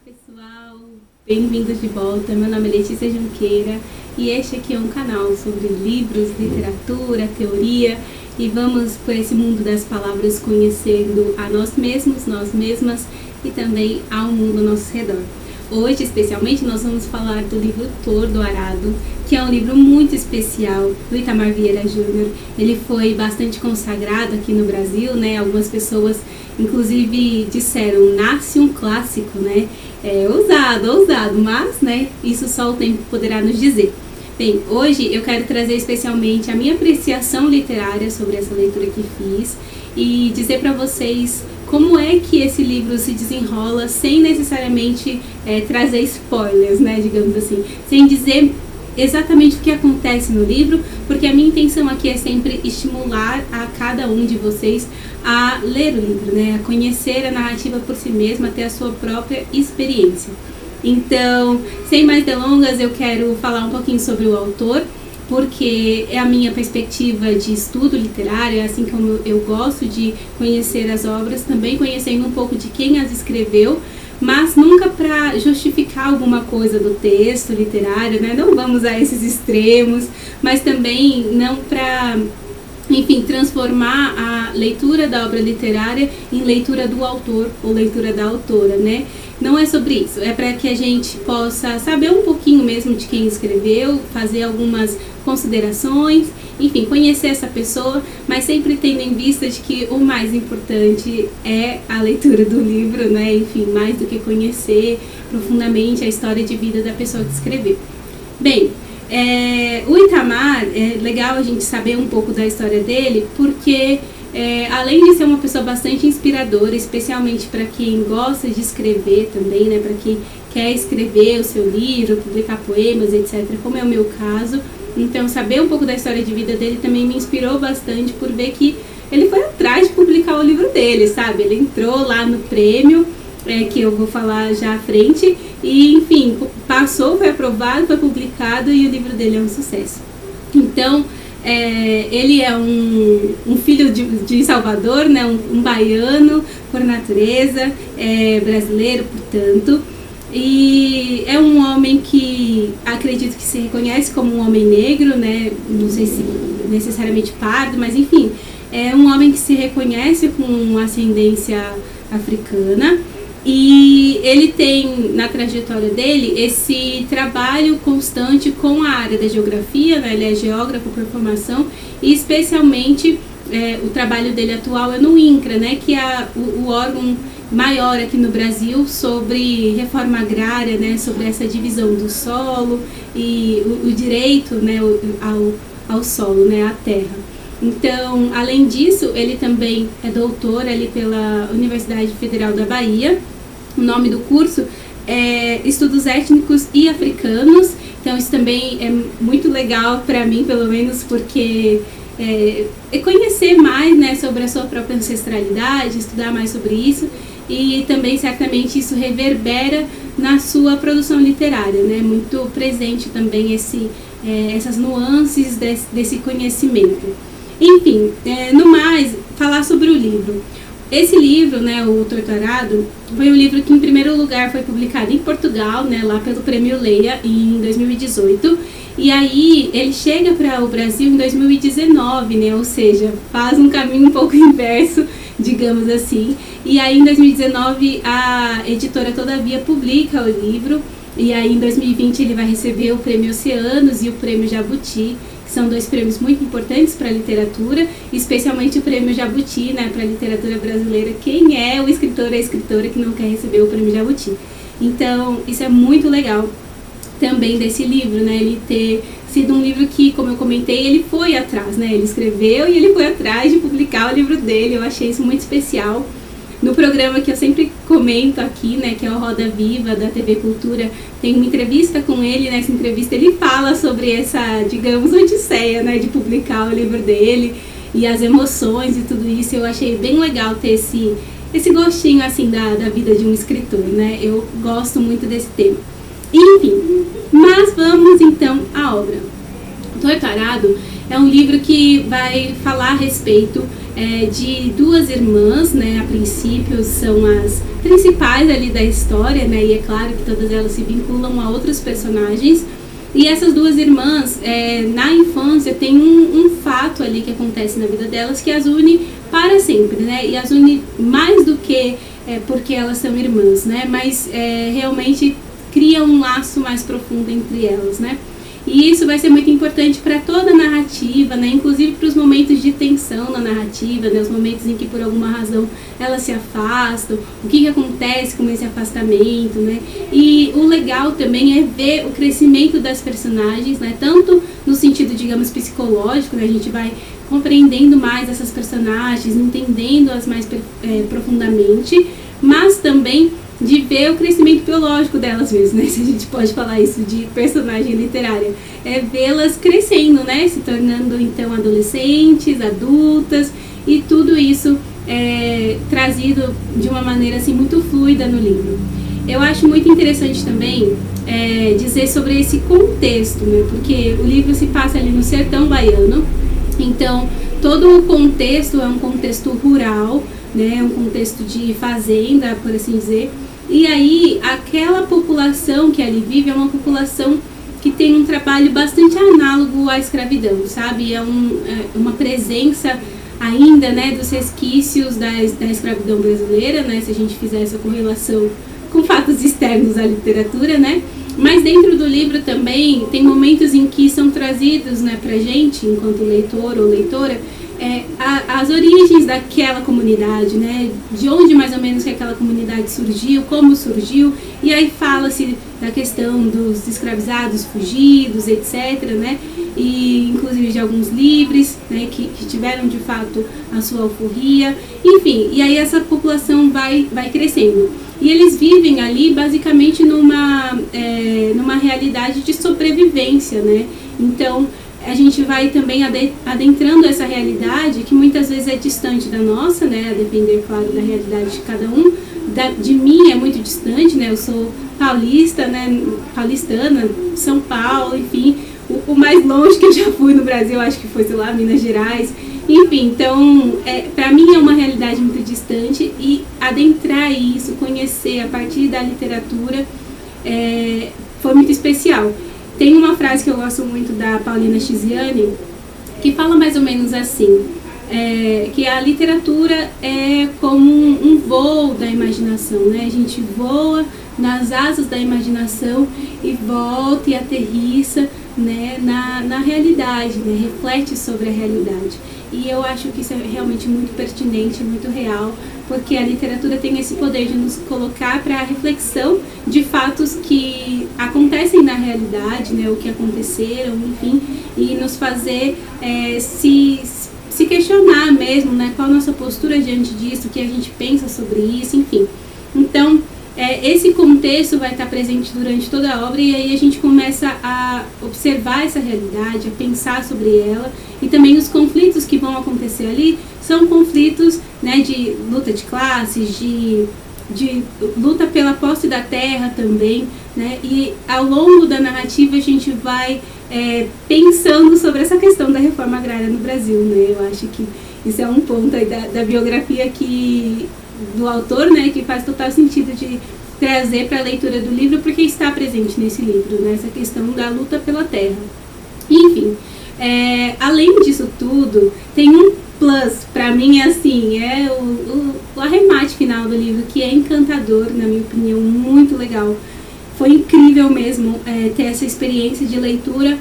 pessoal, bem-vindos de volta. Meu nome é Letícia Junqueira e este aqui é um canal sobre livros, literatura, teoria, e vamos por esse mundo das palavras conhecendo a nós mesmos, nós mesmas e também ao mundo ao nosso redor. Hoje, especialmente, nós vamos falar do livro Thor, do Arado, que é um livro muito especial do Itamar Vieira Júnior. Ele foi bastante consagrado aqui no Brasil, né? Algumas pessoas, inclusive, disseram, nasce um clássico, né? É ousado, mas, né? Isso só o tempo poderá nos dizer. Bem, hoje eu quero trazer especialmente a minha apreciação literária sobre essa leitura que fiz e dizer para vocês como é que esse livro se desenrola sem necessariamente trazer spoilers, né, digamos assim, sem dizer exatamente o que acontece no livro, porque a minha intenção aqui é sempre estimular a cada um de vocês a ler o livro, né, a conhecer a narrativa por si mesma, a ter a sua própria experiência. Então, sem mais delongas, eu quero falar um pouquinho sobre o autor, porque é a minha perspectiva de estudo literário, é assim como eu gosto de conhecer as obras, também conhecendo um pouco de quem as escreveu, mas nunca para justificar alguma coisa do texto literário, né? Não vamos a esses extremos, mas também não para, enfim, transformar a leitura da obra literária em leitura do autor ou leitura da autora, né? Não é sobre isso, é para que a gente possa saber um pouquinho mesmo de quem escreveu, fazer algumas considerações, enfim, conhecer essa pessoa, mas sempre tendo em vista de que o mais importante é a leitura do livro, né? Enfim, mais do que conhecer profundamente a história de vida da pessoa que escreveu. Bem, o Itamar, é legal a gente saber um pouco da história dele, porque além de ser uma pessoa bastante inspiradora, especialmente para quem gosta de escrever também, né, para quem quer escrever o seu livro, publicar poemas, etc., como é o meu caso, então saber um pouco da história de vida dele também me inspirou bastante por ver que ele foi atrás de publicar o livro dele, sabe? Ele entrou lá no prêmio, que eu vou falar já à frente, e enfim, passou, foi aprovado, foi publicado e o livro dele é um sucesso. Então, ele é um filho de Salvador, né, um baiano por natureza, brasileiro, portanto, e é um homem que acredito que se reconhece como um homem negro, né, não sei se necessariamente pardo, mas enfim, é um homem que se reconhece com ascendência africana. E ele tem, na trajetória dele, esse trabalho constante com a área da geografia, né? Ele é geógrafo por formação, e especialmente o trabalho dele atual é no INCRA, né? Que é o órgão maior aqui no Brasil sobre reforma agrária, né? Sobre essa divisão do solo e o direito, né? ao solo, né? À terra. Então, além disso, ele também é doutor ali pela Universidade Federal da Bahia. O nome do curso é Estudos Étnicos e Africanos. Então, isso também é muito legal para mim, pelo menos, porque é conhecer mais, né, sobre a sua própria ancestralidade, estudar mais sobre isso. E também, certamente, isso reverbera na sua produção literária, né? Muito presente também essas nuances desse conhecimento. Enfim, no mais, falar sobre o livro. Esse livro, né, o Thor, do Arado, foi um livro que em primeiro lugar foi publicado em Portugal, né, lá pelo Prêmio Leia em 2018, e aí ele chega para o Brasil em 2019, né, ou seja, faz um caminho um pouco inverso, digamos assim, e aí em 2019 a editora Todavia publica o livro, e aí em 2020 ele vai receber o Prêmio Oceanos e o Prêmio Jabuti, que são dois prêmios muito importantes para a literatura, especialmente o Prêmio Jabuti, né, para a literatura brasileira. Quem é o escritor ou a escritora que não quer receber o Prêmio Jabuti? Então, isso é muito legal também desse livro, né, ele ter sido um livro que, como eu comentei, ele foi atrás, né, ele escreveu e ele foi atrás de publicar o livro dele. Eu achei isso muito especial. No programa que eu sempre comento aqui, né, que é o Roda Viva, da TV Cultura, tem uma entrevista com ele. Nessa entrevista ele fala sobre essa, digamos, odisseia, né, de publicar o livro dele e as emoções e tudo isso. Eu achei bem legal ter esse gostinho, assim, da vida de um escritor, né, eu gosto muito desse tema. Enfim, mas vamos então à obra. Thor, do Arado é um livro que vai falar a respeito de duas irmãs, né? A princípio são as principais ali da história, né? E é claro que todas elas se vinculam a outros personagens. E essas duas irmãs, na infância, tem um fato ali que acontece na vida delas que as une para sempre, né? E as une mais do que porque elas são irmãs, né? Mas realmente cria um laço mais profundo entre elas, né? E isso vai ser muito importante para toda a narrativa, né? Inclusive para os momentos de tensão na narrativa, né? Os momentos em que por alguma razão elas se afastam, o que acontece com esse afastamento, né? E o legal também é ver o crescimento das personagens, né? Tanto no sentido, digamos, psicológico, né? A gente vai compreendendo mais essas personagens, entendendo-as mais profundamente, mas também de ver o crescimento biológico delas mesmo, né? Se a gente pode falar isso de personagem literária. Vê-las crescendo, né? Se tornando, então, adolescentes, adultas, e tudo isso trazido de uma maneira, assim, muito fluida no livro. Eu acho muito interessante também dizer sobre esse contexto, né? Porque o livro se passa ali no sertão baiano, então todo o contexto é um contexto rural, né? Um contexto de fazenda, por assim dizer. E aí, aquela população que ali vive é uma população que tem um trabalho bastante análogo à escravidão, sabe? Uma presença ainda, né, dos resquícios da escravidão brasileira, né? Se a gente fizer essa correlação com fatos externos à literatura, né? Mas dentro do livro também tem momentos em que são trazidos, né, pra gente, enquanto leitor ou leitora, as origens daquela comunidade, né? De onde mais ou menos que aquela comunidade surgiu, como surgiu, e aí fala-se da questão dos escravizados fugidos, etc., né? E inclusive de alguns livres, né, que tiveram de fato a sua alforria, enfim, e aí essa população vai crescendo. E eles vivem ali basicamente numa realidade de sobrevivência, né? Então a gente vai também adentrando essa realidade que muitas vezes é distante da nossa, né? A depender, claro, da realidade de cada um. De mim é muito distante, né? Eu sou paulista, né? Paulistana, São Paulo, enfim. O mais longe que eu já fui no Brasil, acho que foi, sei lá, Minas Gerais. Enfim, então, para mim é uma realidade muito distante e adentrar isso, conhecer a partir da literatura, foi muito especial. Tem uma frase que eu gosto muito da Paulina Chiziane, que fala mais ou menos assim, que a literatura é como um voo da imaginação, né? A gente voa nas asas da imaginação e volta e aterrissa, né, na realidade, né? Reflete sobre a realidade. E eu acho que isso é realmente muito pertinente, muito real, porque a literatura tem esse poder de nos colocar para a reflexão de fatos que acontecem na realidade, né, o que aconteceram, enfim, e nos fazer se questionar mesmo, né, qual a nossa postura diante disso, o que a gente pensa sobre isso, enfim. Então, esse contexto vai estar presente durante toda a obra e aí a gente começa a observar essa realidade, a pensar sobre ela, e também os conflitos que vão acontecer ali são conflitos, né, de luta de classes, de luta pela posse da terra também, né, e ao longo da narrativa a gente vai pensando sobre essa questão da reforma agrária no Brasil, né. Eu acho que isso é um ponto aí da biografia do autor, né, que faz total sentido de trazer para a leitura do livro, porque está presente nesse livro, né, essa questão da luta pela terra. Enfim, além disso tudo, tem um plus, para mim, assim, o arremate final do livro, que é encantador, na minha opinião, muito legal. Foi incrível mesmo ter essa experiência de leitura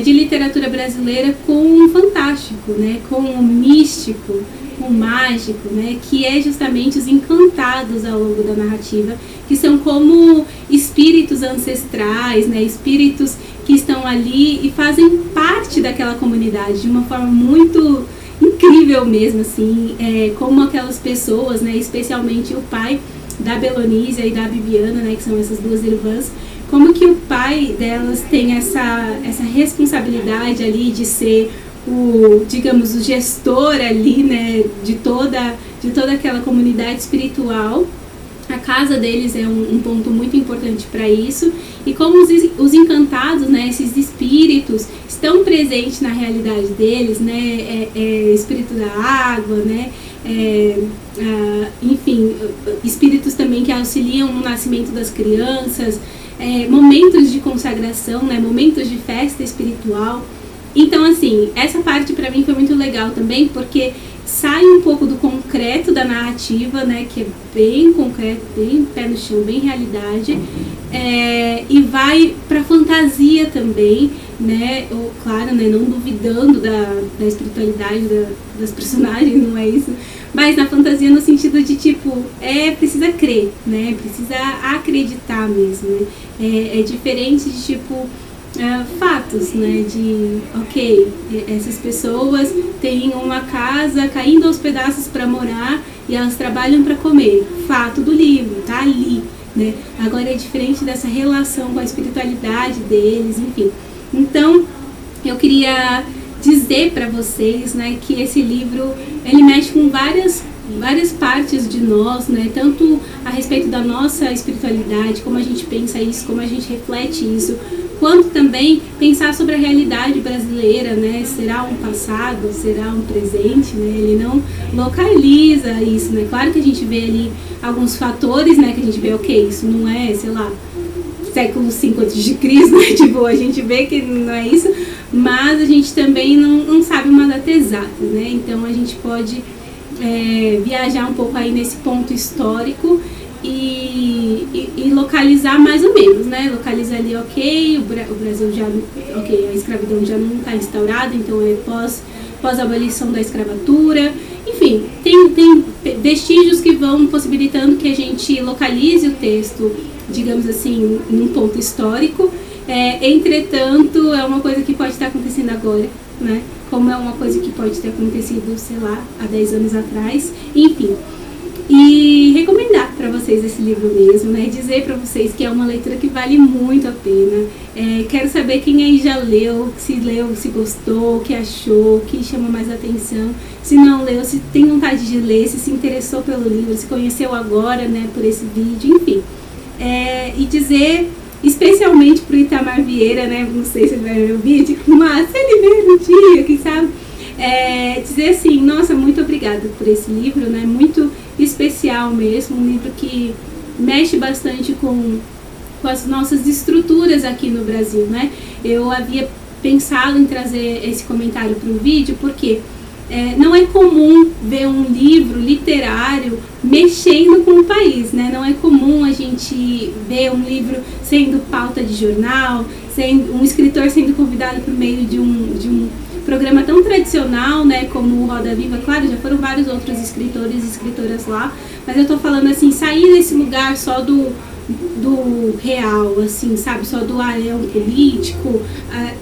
de literatura brasileira com o fantástico, né, com o místico, com o mágico, né, que é justamente os encantados ao longo da narrativa, que são como espíritos ancestrais, né, espíritos que estão ali e fazem parte daquela comunidade de uma forma muito incrível mesmo, assim, como aquelas pessoas, né, especialmente o pai da Belonísia e da Bibiana, né, que são essas duas irmãs, como que o pai delas tem essa responsabilidade ali de ser digamos, o gestor ali, né, de toda aquela comunidade espiritual. A casa deles é um ponto muito importante para isso, e como os encantados, né, esses espíritos estão presentes na realidade deles, né? Espírito da água, né? Enfim, espíritos também que auxiliam no nascimento das crianças, momentos de consagração, né? Momentos de festa espiritual. Então, assim, essa parte para mim foi muito legal também, porque sai um pouco do concreto da narrativa, né, que é bem concreto, bem pé no chão, bem realidade, e vai para fantasia também, né, claro, né, não duvidando da espiritualidade das personagens, não é isso, mas na fantasia no sentido de, tipo, precisa crer, né, precisa acreditar mesmo, né, é diferente de, tipo, fatos, né, de, ok, essas pessoas têm uma casa caindo aos pedaços para morar e elas trabalham para comer, fato do livro, tá ali, né, agora é diferente dessa relação com a espiritualidade deles, enfim. Então, eu queria dizer para vocês, né, que esse livro, ele mexe com várias partes de nós, né, tanto a respeito da nossa espiritualidade, como a gente pensa isso, como a gente reflete isso, quanto também pensar sobre a realidade brasileira, né, será um passado, será um presente, né, ele não localiza isso, né, claro que a gente vê ali alguns fatores, né, que a gente vê, ok, isso não é, sei lá, século 5 a.C., né, tipo, a gente vê que não é isso, mas a gente também não sabe uma data exata, né, então a gente pode viajar um pouco aí nesse ponto histórico e localizar mais ou menos, né? Localizar ali, ok, o Brasil já, ok, a escravidão já não está instaurada, então é pós-abolição da escravatura, enfim, tem vestígios que vão possibilitando que a gente localize o texto, digamos assim, num ponto histórico, entretanto, é uma coisa que pode estar acontecendo agora, né? Como é uma coisa que pode ter acontecido, sei lá, há 10 anos atrás, enfim. E recomendar para vocês esse livro mesmo, né? Dizer para vocês que é uma leitura que vale muito a pena. Quero saber quem aí já leu, se gostou, o que achou, o que chama mais atenção. Se não leu, se tem vontade de ler, se interessou pelo livro, se conheceu agora, né, por esse vídeo, enfim. E dizer, especialmente pro Itamar Vieira, né? Não sei se ele vai ver o vídeo, mas se ele ver no dia, quem sabe? Dizer assim, nossa, muito obrigada por esse livro, né? Muito especial mesmo, um livro que mexe bastante com as nossas estruturas aqui no Brasil, né? Eu havia pensado em trazer esse comentário para o vídeo porque não é comum ver um livro literário mexendo com o país, né? Não é comum a gente ver um livro sendo pauta de jornal, sendo um escritor sendo convidado por meio de um programa tão tradicional, né, como o Roda Viva. Claro, já foram vários outros escritores e escritoras lá, mas eu tô falando assim, sair desse lugar só do real, assim, sabe, só do é um político,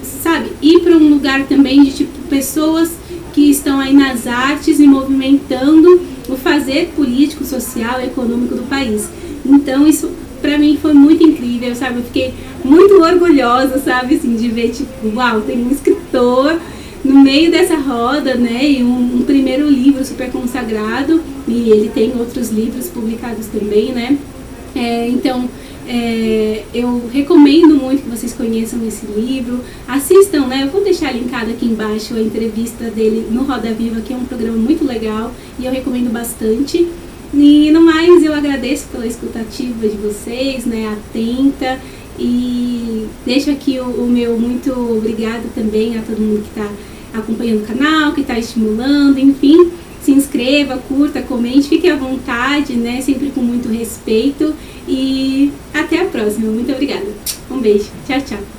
sabe, ir para um lugar também de, tipo, pessoas que estão aí nas artes e movimentando o fazer político, social e econômico do país. Então isso pra mim foi muito incrível, sabe, eu fiquei muito orgulhosa, sabe, assim, de ver, tipo, uau, tem um escritor no meio dessa roda, né, e um primeiro livro super consagrado, e ele tem outros livros publicados também, né, então eu recomendo muito que vocês conheçam esse livro, assistam, né, eu vou deixar linkado aqui embaixo a entrevista dele no Roda Viva, que é um programa muito legal, e eu recomendo bastante. E no mais, eu agradeço pela escutativa de vocês, né, atenta, e deixo aqui o meu muito obrigada também a todo mundo que está acompanhando o canal, que está estimulando, enfim, se inscreva, curta, comente, fique à vontade, né, sempre com muito respeito, e até a próxima. Muito obrigada. Um beijo. Tchau, tchau.